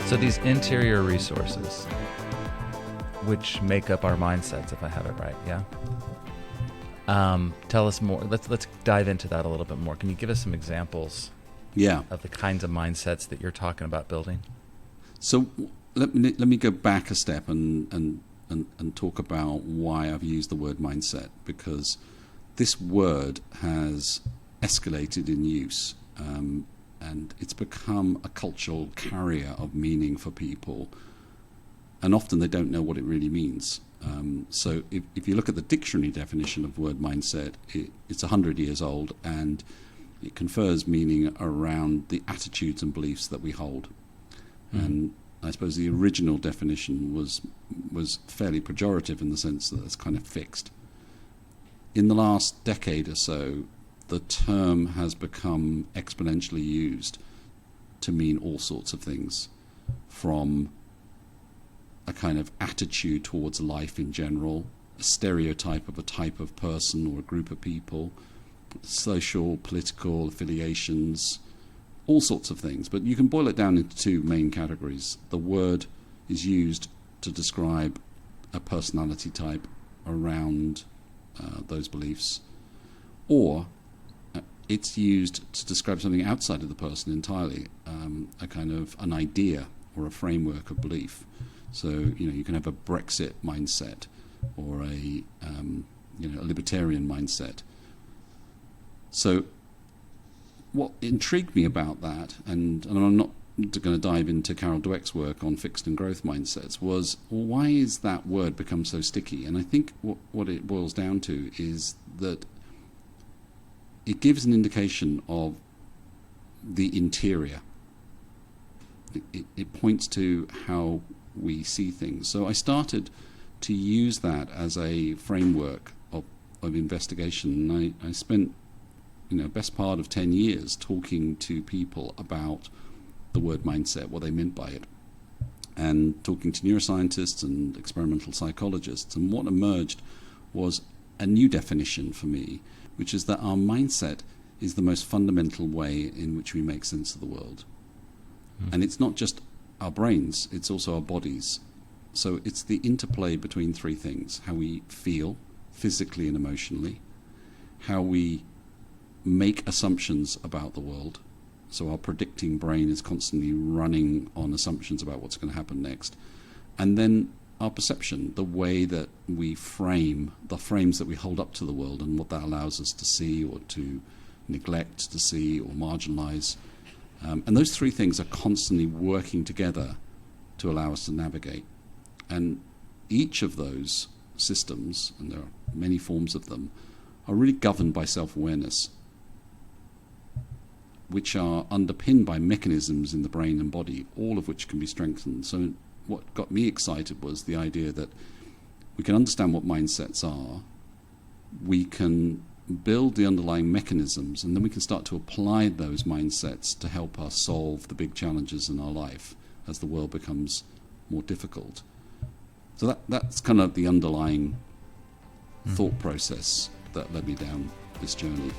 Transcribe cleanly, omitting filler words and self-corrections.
So these interior resources, which make up our mindsets, if I have it right, yeah? Tell us more. Let's dive into that a little bit more. Can you give us some examples of the kinds of mindsets that you're talking about building? So let me go back a step and talk about why I've used the word mindset, because this word has escalated in use, and it's become a cultural carrier of meaning for people, and often they don't know what it really means. So if you look at the dictionary definition of the word mindset, it's 100 years old, and it confers meaning around the attitudes and beliefs that we hold. And I suppose the original definition was fairly pejorative in the sense that it's kind of fixed. In the last decade or so, the term has become exponentially used to mean all sorts of things, from a kind of attitude towards life in general, a stereotype of a type of person or a group of people, social, political affiliations, all sorts of things. But you can boil it down into two main categories. The word is used to describe a personality type around those beliefs, or it's used to describe something outside of the person entirely, a kind of an idea or a framework of belief. So you can have a Brexit mindset or a libertarian mindset. So what intrigued me about that, and I'm not going to dive into Carol Dweck's work on fixed and growth mindsets, was, well, why is that word become so sticky? And I think what it boils down to is that it gives an indication of the interior. It points to how we see things. So I started to use that as a framework of investigation, and I spent best part of 10 years talking to people about the word mindset, what they meant by it, and talking to neuroscientists and experimental psychologists. And what emerged was a new definition for me, which is that our mindset is the most fundamental way in which we make sense of the world. And it's not just our brains, it's also our bodies. So it's the interplay between three things: how we feel physically and emotionally, how we make assumptions about the world, so our predicting brain is constantly running on assumptions about what's going to happen next, and then our perception, the way that we frame, the frames that we hold up to the world, and what that allows us to see or to neglect to see or marginalize. And those three things are constantly working together to allow us to navigate. And each of those systems, and there are many forms of them, are really governed by self-awareness, which are underpinned by mechanisms in the brain and body, all of which can be strengthened. So what got me excited was the idea that we can understand what mindsets are, we can build the underlying mechanisms, and then we can start to apply those mindsets to help us solve the big challenges in our life as the world becomes more difficult. So that's kind of the underlying thought process that led me down this journey.